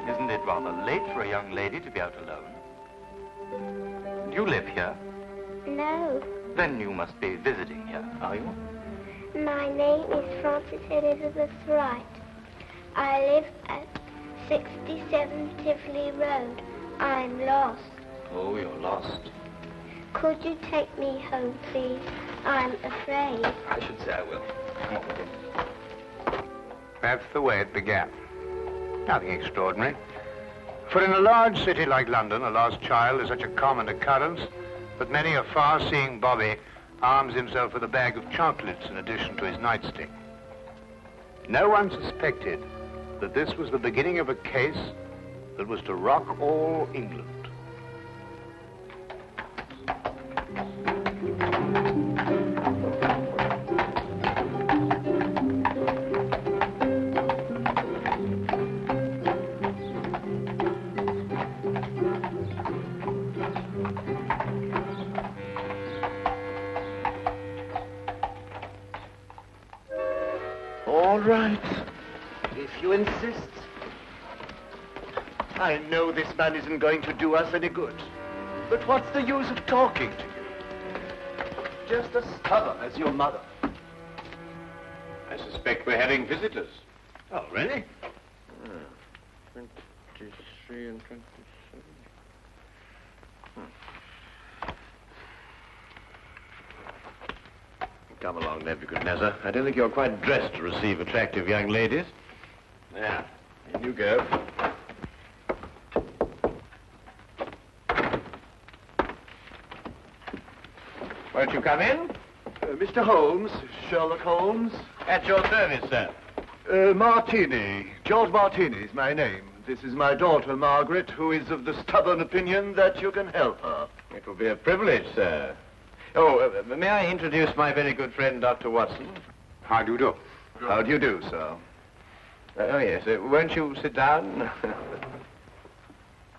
Isn't it rather late for a young lady to be out alone? Do you live here? No. Then you must be visiting here, are you? My name is Frances Elizabeth Wright. I live at 67 Tivoli Road. I'm lost. Oh, you're lost. Could you take me home, please? I'm afraid. I should say I will. Come on with you. That's the way it began. Nothing extraordinary. For in a large city like London, a lost child is such a common occurrence that many a far-seeing bobby arms himself with a bag of chocolates in addition to his nightstick. No one suspected that this was the beginning of a case that was to rock all England. All right, if you insist. I know this man isn't going to do us any good, but what's the use of talking to you? Just as stubborn as your mother. I suspect we're having visitors. Oh, really? 23 and 27. Come along, Nebuchadnezzar. I don't think you're quite dressed to receive attractive young ladies. There, in you go. Won't you come in? Mr. Holmes, Sherlock Holmes. At your service, sir. Martini. George Martini is my name. This is my daughter, Margaret, who is of the stubborn opinion that you can help her. It will be a privilege, sir. Oh, may I introduce my very good friend, Dr. Watson? How do you do? How do you do, sir? Oh, yes. Won't you sit down?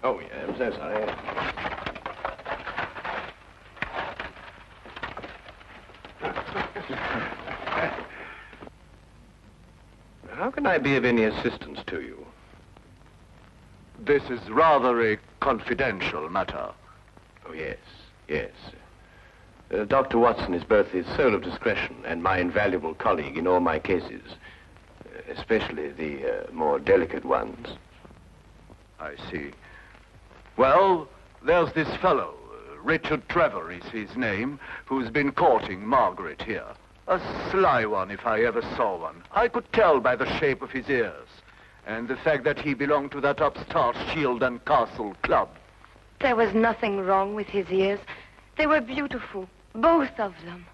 Oh, yeah, I'm so sorry. How can I be of any assistance to you? This is rather a confidential matter. Oh, yes, yes. Dr. Watson is both the soul of discretion and my invaluable colleague in all my cases, especially the more delicate ones. I see. Well, there's this fellow, Richard Trevor is his name, who's been courting Margaret here. A sly one, if I ever saw one. I could tell by the shape of his ears, and the fact that he belonged to that upstart Shield and Castle club. There was nothing wrong with his ears. They were beautiful, both of them.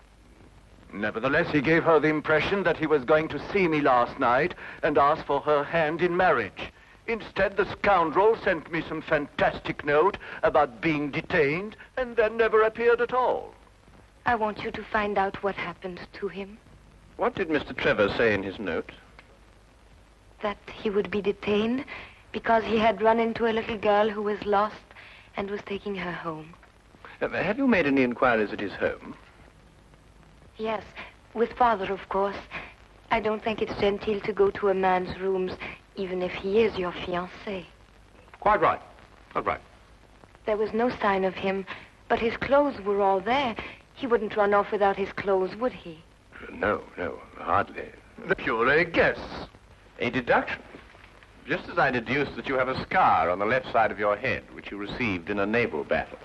Nevertheless, he gave her the impression that he was going to see me last night and ask for her hand in marriage. Instead, the scoundrel sent me some fantastic note about being detained and then never appeared at all. I want you to find out what happened to him. What did Mr. Trevor say in his note? That he would be detained because he had run into a little girl who was lost and was taking her home. Have you made any inquiries at his home? Yes, with Father, of course. I don't think it's genteel to go to a man's rooms, even if he is your fiancé. Quite right. Quite right. There was no sign of him, but his clothes were all there. He wouldn't run off without his clothes, would he? No, hardly. You're a guess. A deduction. Just as I deduced that you have a scar on the left side of your head, which you received in a naval battle.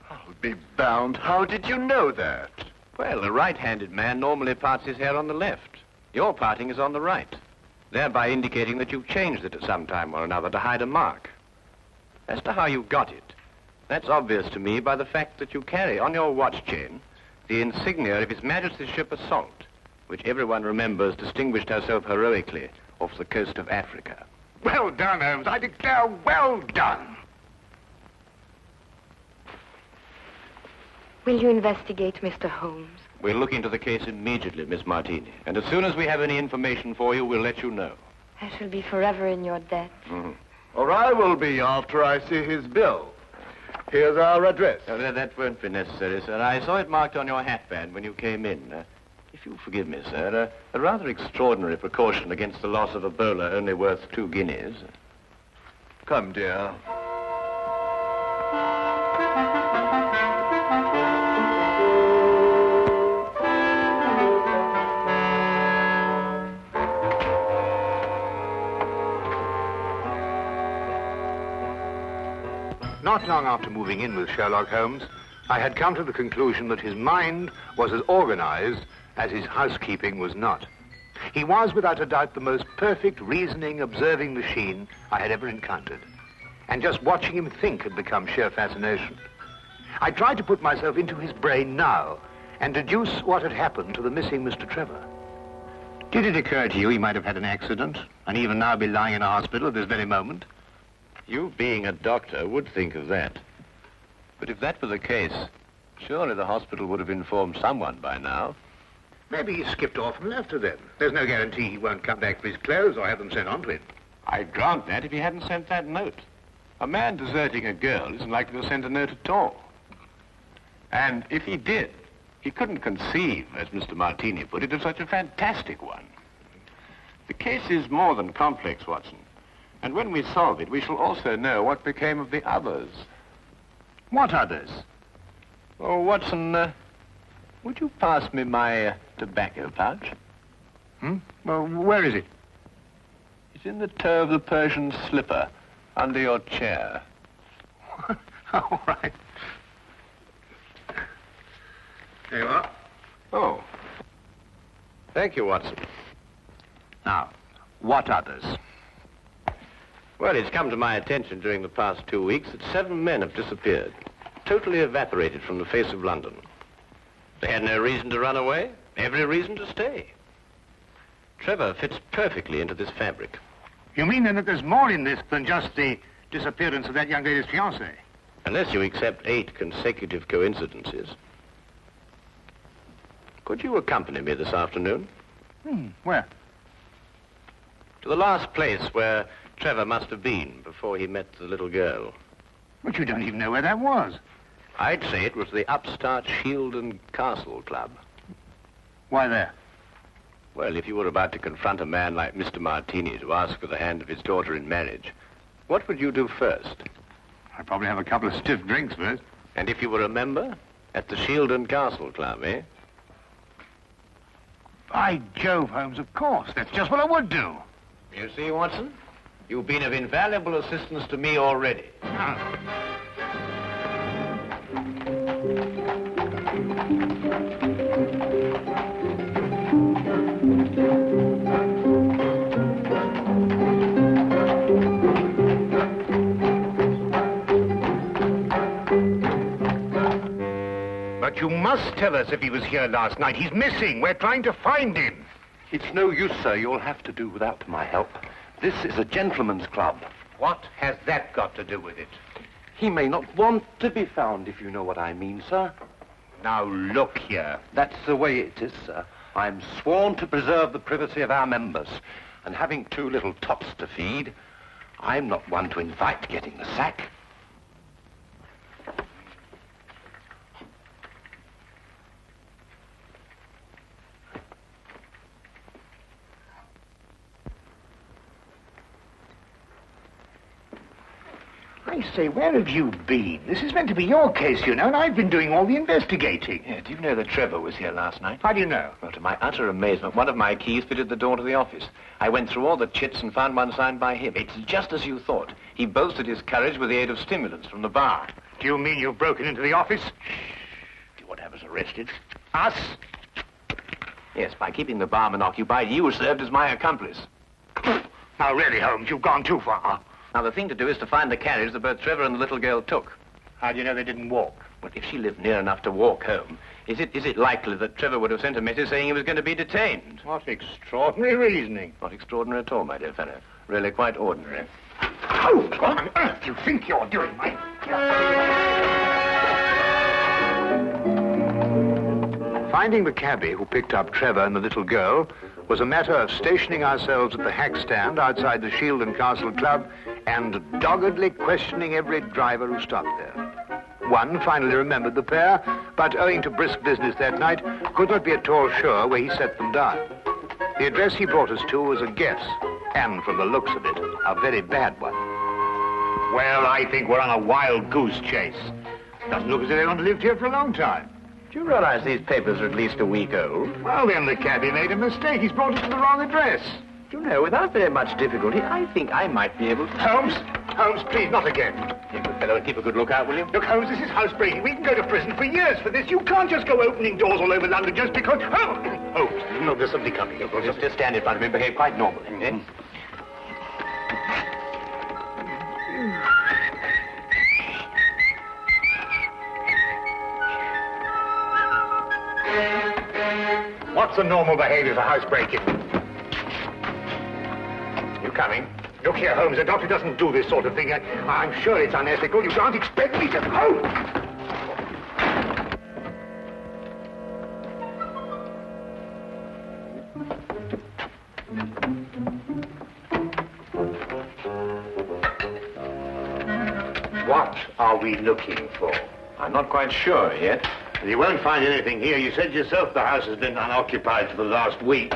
I'll be bound. How did you know that? Well, a right-handed man normally parts his hair on the left. Your parting is on the right, thereby indicating that you've changed it at some time or another to hide a mark. As to how you got it, that's obvious to me by the fact that you carry on your watch chain the insignia of His Majesty's ship Assault, which everyone remembers distinguished herself heroically off the coast of Africa. Well done, Holmes. I declare, well done. Will you investigate, Mr. Holmes? We'll look into the case immediately, Miss Martini. And as soon as we have any information for you, we'll let you know. I shall be forever in your debt. Mm-hmm. Or I will be after I see his bill. Here's our address. No, that won't be necessary, sir. I saw it marked on your hatband when you came in. If you'll forgive me, sir, a rather extraordinary precaution against the loss of a bowler only worth 2 guineas. Come, dear. Not long after moving in with Sherlock Holmes, I had come to the conclusion that his mind was as organized as his housekeeping was not. He was, without a doubt, the most perfect reasoning, observing machine I had ever encountered. And just watching him think had become sheer fascination. I tried to put myself into his brain now and deduce what had happened to the missing Mr. Trevor. Did it occur to you he might have had an accident and even now be lying in a hospital at this very moment? You, being a doctor, would think of that. But if that were the case, surely the hospital would have informed someone by now. Maybe he skipped off and left her then. There's no guarantee he won't come back for his clothes or have them sent on to him. I'd grant that if he hadn't sent that note. A man deserting a girl isn't likely to send a note at all. And if he did, he couldn't conceive, as Mr. Martini put it, of such a fantastic one. The case is more than complex, Watson. And when we solve it, we shall also know what became of the others. What others? Oh, Watson, would you pass me my tobacco pouch? Well, where is it? It's in the toe of the Persian slipper, under your chair. All right. There you are. Oh. Thank you, Watson. Now, what others? Well, it's come to my attention during the past 2 weeks that 7 men have disappeared, totally evaporated from the face of London. They had no reason to run away, every reason to stay. Trevor fits perfectly into this fabric. You mean then that there's more in this than just the disappearance of that young lady's fiancé? Unless you accept 8 consecutive coincidences. Could you accompany me this afternoon? Where? To the last place where Trevor must have been before he met the little girl. But you don't even know where that was. I'd say it was the upstart Shield and Castle Club. Why there? Well, if you were about to confront a man like Mr. Martini to ask for the hand of his daughter in marriage, what would you do first? I'd probably have a couple of stiff drinks first. And if you were a member? At the Shield and Castle Club, eh? By Jove, Holmes, of course. That's just what I would do. You see, Watson? You've been of invaluable assistance to me already. But you must tell us if he was here last night. He's missing. We're trying to find him. It's no use, sir. You'll have to do without my help. This is a gentleman's club. What has that got to do with it? He may not want to be found, if you know what I mean, sir. Now, look here. That's the way it is, sir. I'm sworn to preserve the privacy of our members. And having 2 little tots to feed, I'm not one to invite getting the sack. I say, where have you been? This is meant to be your case, you know, and I've been doing all the investigating. Yeah, do you know that Trevor was here last night? How do you know? Well, to my utter amazement, one of my keys fitted the door to the office. I went through all the chits and found one signed by him. It's just as you thought. He boasted his courage with the aid of stimulants from the bar. Do you mean you've broken into the office? Do you want to have us arrested? Us? Yes, by keeping the barman occupied, you served as my accomplice. Now, really, Holmes, you've gone too far. Now, the thing to do is to find the carriage that both Trevor and the little girl took. How do you know they didn't walk? Well, if she lived near enough to walk home, is it likely that Trevor would have sent a message saying he was going to be detained? What extraordinary reasoning. Not extraordinary at all, my dear fellow. Really quite ordinary. Oh, what on earth do you think you're doing, Mike? Finding the cabbie who picked up Trevor and the little girl was a matter of stationing ourselves at the hack stand outside the Shield and Castle Club and doggedly questioning every driver who stopped there. One finally remembered the pair, but owing to brisk business that night, could not be at all sure where he set them down. The address he brought us to was a guess, and from the looks of it, a very bad one. Well, I think we're on a wild goose chase. Doesn't look as if they're going to live here for a long time. Do you realize these papers are at least a week old? Well, then the cabbie made a mistake. He's brought us to the wrong address. Do you know, without very much difficulty, I think I might be able to... Holmes, please, not again. You good fellow, and keep a good lookout, will you? Look, Holmes, this is housebreaking. We can go to prison for years for this. You can't just go opening doors all over London just because... Holmes, no, there's somebody coming. Just stand in front of me and behave quite normally, eh? What's the normal behavior for housebreaking? You coming? Look here, Holmes, the doctor doesn't do this sort of thing. I'm sure it's unethical. You can't expect me to... What are we looking for? I'm not quite sure yet. You won't find anything here. You said yourself the house has been unoccupied for the last week.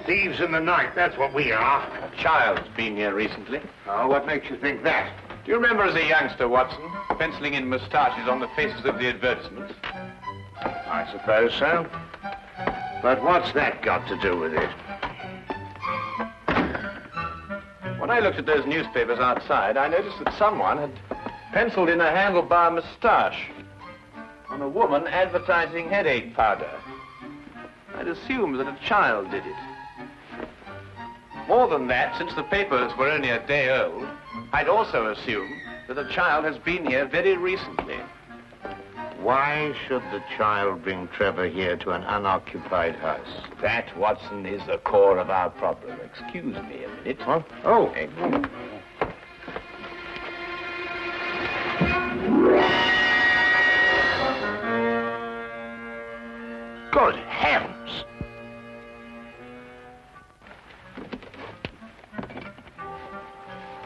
Thieves in the night, that's what we are. A child's been here recently. Oh, what makes you think that? Do you remember as a youngster, Watson, penciling in moustaches on the faces of the advertisements? I suppose so. But what's that got to do with it? When I looked at those newspapers outside, I noticed that someone had penciled in a handlebar moustache on a woman advertising headache powder. I'd assumed that a child did it. More than that, since the papers were only a day old, I'd also assumed that a child has been here very recently. Why should the child bring Trevor here to an unoccupied house? That, Watson, is the core of our problem. Excuse me a minute. Huh? Oh. Good heavens!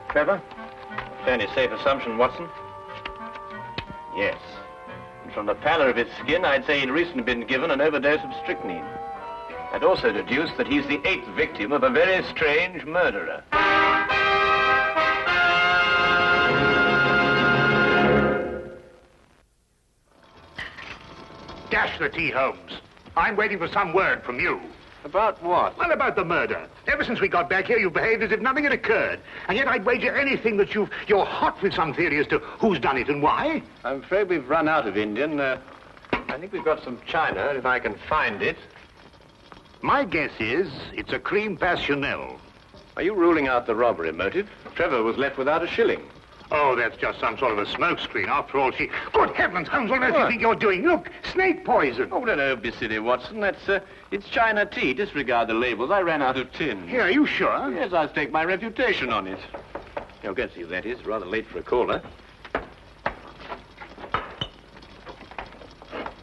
Trevor? Fairly safe assumption, Watson. Yes. And from the pallor of his skin, I'd say he'd recently been given an overdose of strychnine. I'd also deduce that he's the 8th victim of a very strange murderer. Dash the tea, Holmes. I'm waiting for some word from you. About what? Well, about the murder. Ever since we got back here, you've behaved as if nothing had occurred. And yet I'd wager anything that you're hot with some theory as to who's done it and why. I'm afraid we've run out of Indian. I think we've got some China, if I can find it. My guess is it's a cream passionnel. Are you ruling out the robbery motive? Trevor was left without a shilling. Oh, that's just some sort of a smokescreen. After all, Good heavens, Holmes, what on earth do you think you're doing? Look, snake poison. Oh, don't be silly, Watson. It's China tea. Disregard the labels. I ran out of tin. Here, are you sure? Yes, I'll stake my reputation on it. You'll get to see who that is. Rather late for a caller.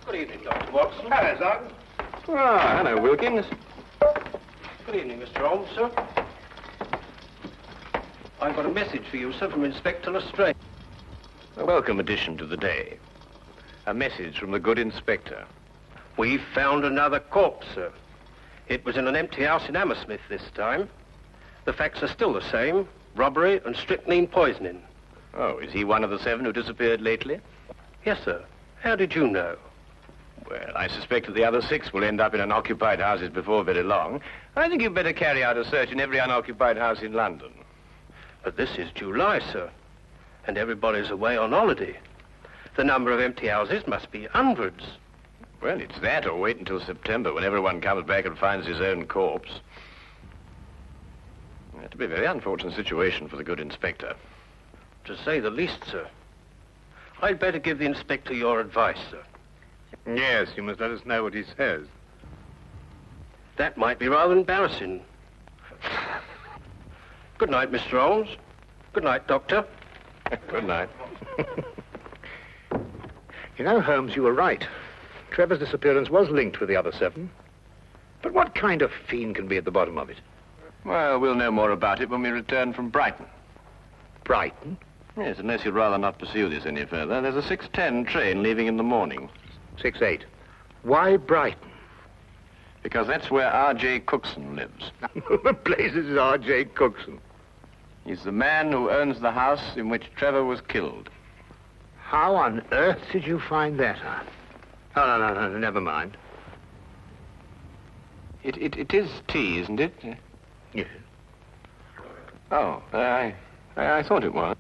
Good evening, Dr. Watson. Hello, Sergeant. Ah, hello, Wilkins. Good evening, Mr. Holmes, sir. I've got a message for you, sir, from Inspector Lestrade. A welcome addition to the day. A message from the good inspector. We've found another corpse, sir. It was in an empty house in Hammersmith this time. The facts are still the same. Robbery and strychnine poisoning. Oh, is he one of the 7 who disappeared lately? Yes, sir. How did you know? Well, I suspect that the other 6 will end up in unoccupied houses before very long. I think you'd better carry out a search in every unoccupied house in London. But this is July, sir, and everybody's away on holiday. The number of empty houses must be hundreds. Well, it's that, or wait until September, when everyone comes back and finds his own corpse. It'll be a very unfortunate situation for the good inspector. To say the least, sir. I'd better give the inspector your advice, sir. Yes, you must let us know what he says. That might be rather embarrassing. Good night, Mr. Holmes. Good night, Doctor. Good night. You know, Holmes, you were right. Trevor's disappearance was linked with the other 7. But what kind of fiend can be at the bottom of it? Well, we'll know more about it when we return from Brighton. Brighton? Yes, unless you'd rather not pursue this any further. There's a 6:10 train leaving in the morning. 6:08. Why Brighton? Because that's where R.J. Cookson lives. The place is R.J. Cookson. He's the man who owns the house in which Trevor was killed. How on earth did you find that out? Oh, no, never mind. It is tea, isn't it? Yes. Oh, I thought it was.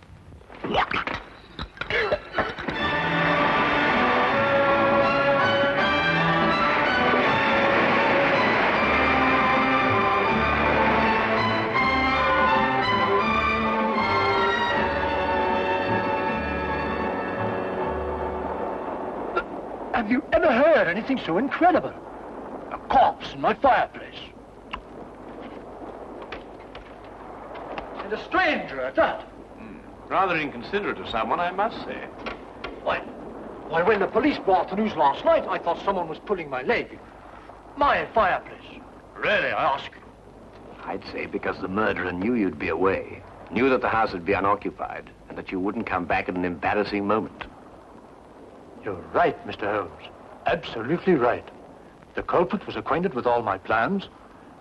Have you ever heard anything so incredible? A corpse in my fireplace. And a stranger at that. Rather inconsiderate of someone, I must say. Why, when the police brought the news last night, I thought someone was pulling my leg. My fireplace. Really, I ask you. I'd say because the murderer knew you'd be away, knew that the house would be unoccupied, and that you wouldn't come back at an embarrassing moment. You're right, Mr. Holmes. Absolutely right. The culprit was acquainted with all my plans,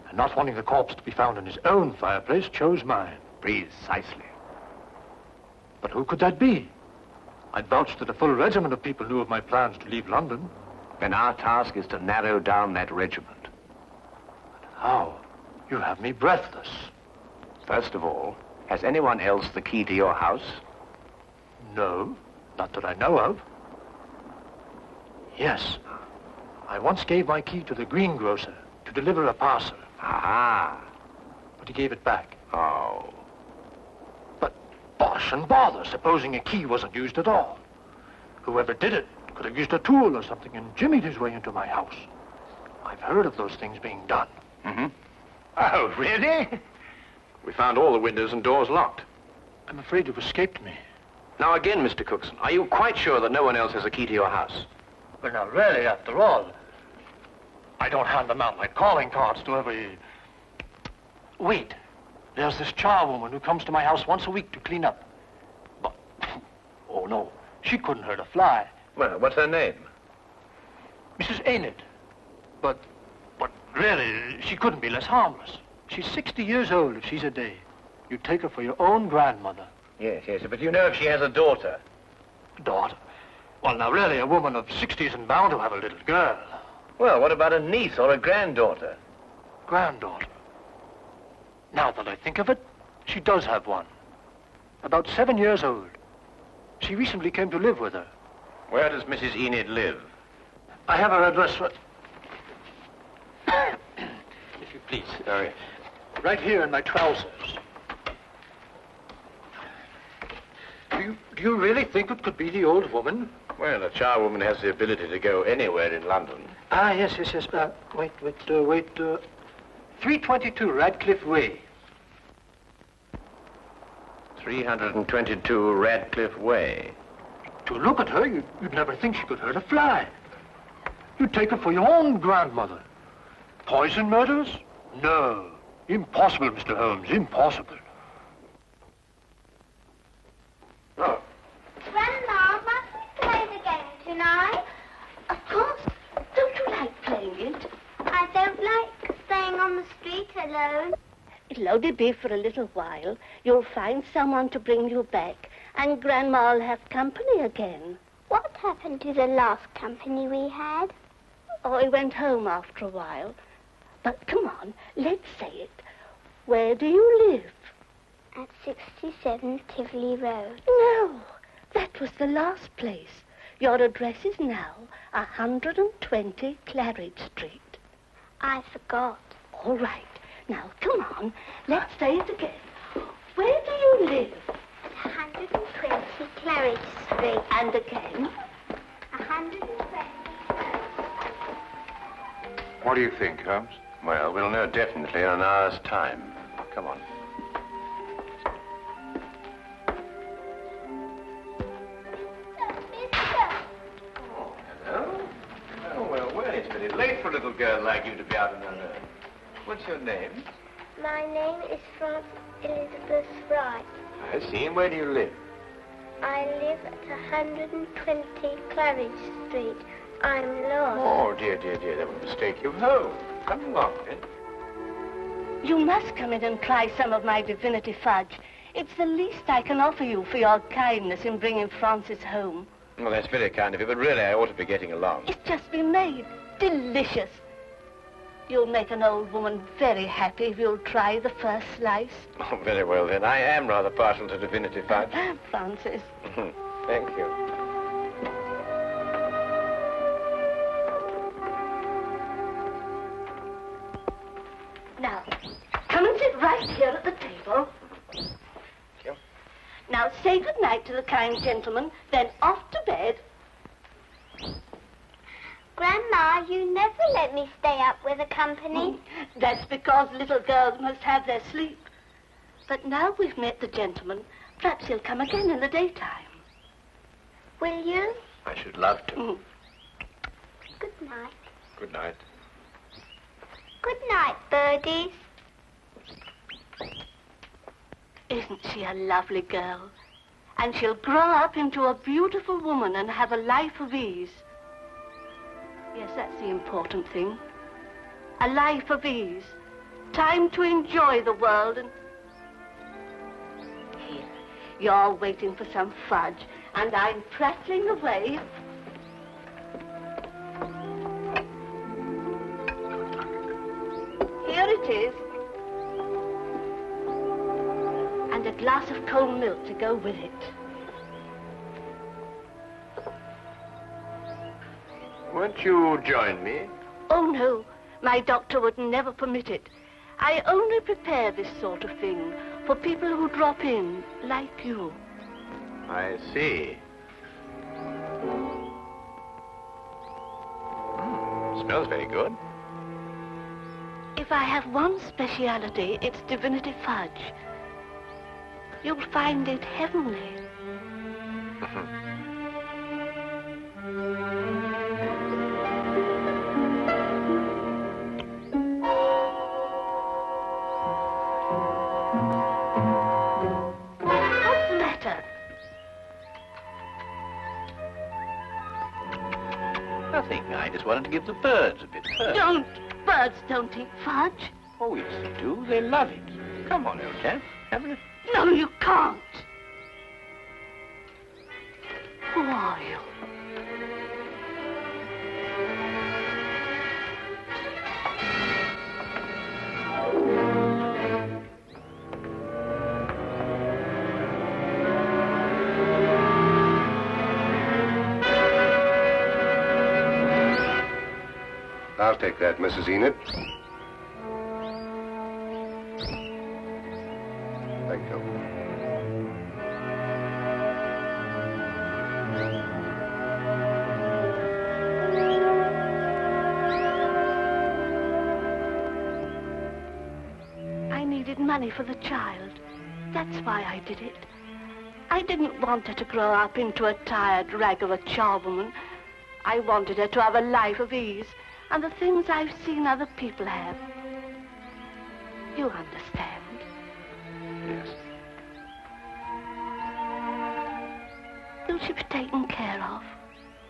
and not wanting the corpse to be found in his own fireplace, chose mine. Precisely. But who could that be? I'd vouched that a full regiment of people knew of my plans to leave London. Then our task is to narrow down that regiment. How? You have me breathless. First of all, has anyone else the key to your house? No, not that I know of. Yes. I once gave my key to the greengrocer to deliver a parcel. Aha. But he gave it back. Oh. But bosh and bother, supposing a key wasn't used at all. Whoever did it could have used a tool or something and jimmied his way into my house. I've heard of those things being done. Mm-hmm. Oh, really? We found all the windows and doors locked. I'm afraid you've escaped me. Now again, Mr. Cookson, are you quite sure that no one else has a key to your house? Well, now, really, after all, I don't hand them out like calling cards to every... Wait. There's this charwoman who comes to my house once a week to clean up. But, oh, no, she couldn't hurt a fly. Well, what's her name? Mrs. Enid. But really, she couldn't be less harmless. She's 60 years old if she's a day. You'd take her for your own grandmother. Yes, but you know if she has a daughter? Daughter? Well, now, really, a woman of 60 isn't bound to have a little girl. Well, what about a niece or a granddaughter? Granddaughter? Now that I think of it, she does have one. About 7 years old. She recently came to live with her. Where does Mrs. Enid live? I have her address for... If you please. Sorry. Right here in my trousers. Do you really think it could be the old woman? Well, a charwoman has the ability to go anywhere in London. Ah, yes. Wait. 322 Radcliffe Way. 322 Radcliffe Way. To look at her, you'd never think she could hurt a fly. You'd take her for your own grandmother. Poison murders? No. Impossible, Mr. Holmes, impossible. Oh. Grandma, must we play the game tonight? Of course. Don't you like playing it? I don't like staying on the street alone. It'll only be for a little while. You'll find someone to bring you back, and Grandma'll have company again. What happened to the last company we had? Oh, he went home after a while. But come on, let's say it. Where do you live? At 67 Tivoli Road. No, that was the last place. Your address is now 120 Claridge Street. I forgot. All right. Now, come on. Let's say it again. Where do you live? 120 Claridge Street. And again? 120. What do you think, Holmes? Well, we'll know definitely in an hour's time. Come on. Oh, hello. Oh, well, it's very late for a little girl like you to be out on her own. What's your name? My name is Frances Elizabeth Wright. I see. And where do you live? I live at 120 Claridge Street. I'm lost. Oh, dear. That would mistake you home. Come along, then. You must come in and try some of my divinity fudge. It's the least I can offer you for your kindness in bringing Francis home. Well, that's very kind of you, but really I ought to be getting along. It's just been made. Delicious. You'll make an old woman very happy if you'll try the first slice. Oh, very well, then. I am rather partial to divinity fudge. Francis. Thank you. Now, come and sit right here at the table. Thank you. Now, say good night to the kind gentleman, then off to bed. Grandma, you never let me stay up with the company. That's because little girls must have their sleep. But now we've met the gentleman, perhaps he'll come again in the daytime. Will you? I should love to. Good night. Good night. Good night, birdies. Isn't she a lovely girl? And she'll grow up into a beautiful woman and have a life of ease. Yes, that's the important thing. A life of ease. Time to enjoy the world and... Here, you're waiting for some fudge, and I'm prattling away. Here it is. And a glass of cold milk to go with it. Won't you join me? Oh, no. My doctor would never permit it. I only prepare this sort of thing for people who drop in, like you. I see. Smells very good. If I have one speciality, it's divinity fudge. You'll find it heavenly. What's the matter? Nothing. I just wanted to give the birds a bit first. Don't. Birds don't eat fudge. Oh, yes, they do. They love it. Come on, old chap. Have a... No, you can't. Who are you? I'll take that, Mrs. Enid. Thank you. I needed money for the child. That's why I did it. I didn't want her to grow up into a tired rag of a charwoman. I wanted her to have a life of ease and the things I've seen other people have. You understand? Yes. Will she be taken care of?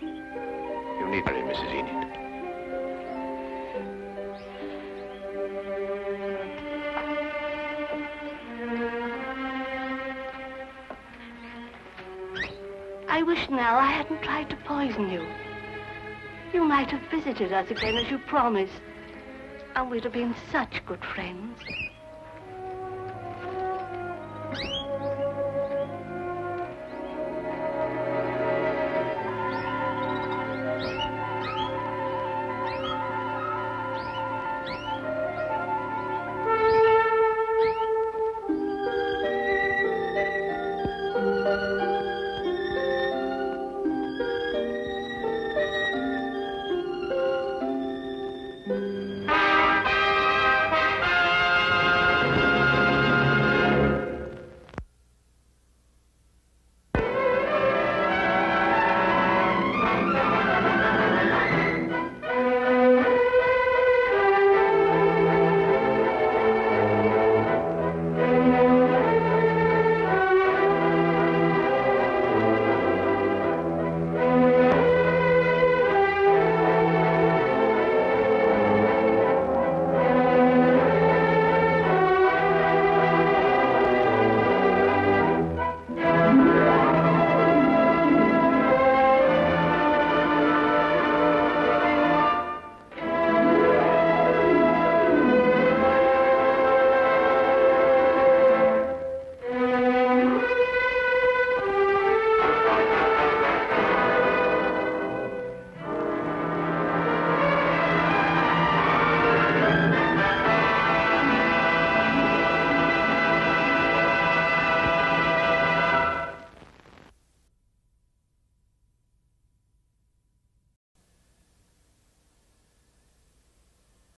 You need her, Mrs. Enid. I wish now I hadn't tried to poison you. You might have visited us again as you promised, and we'd have been such good friends.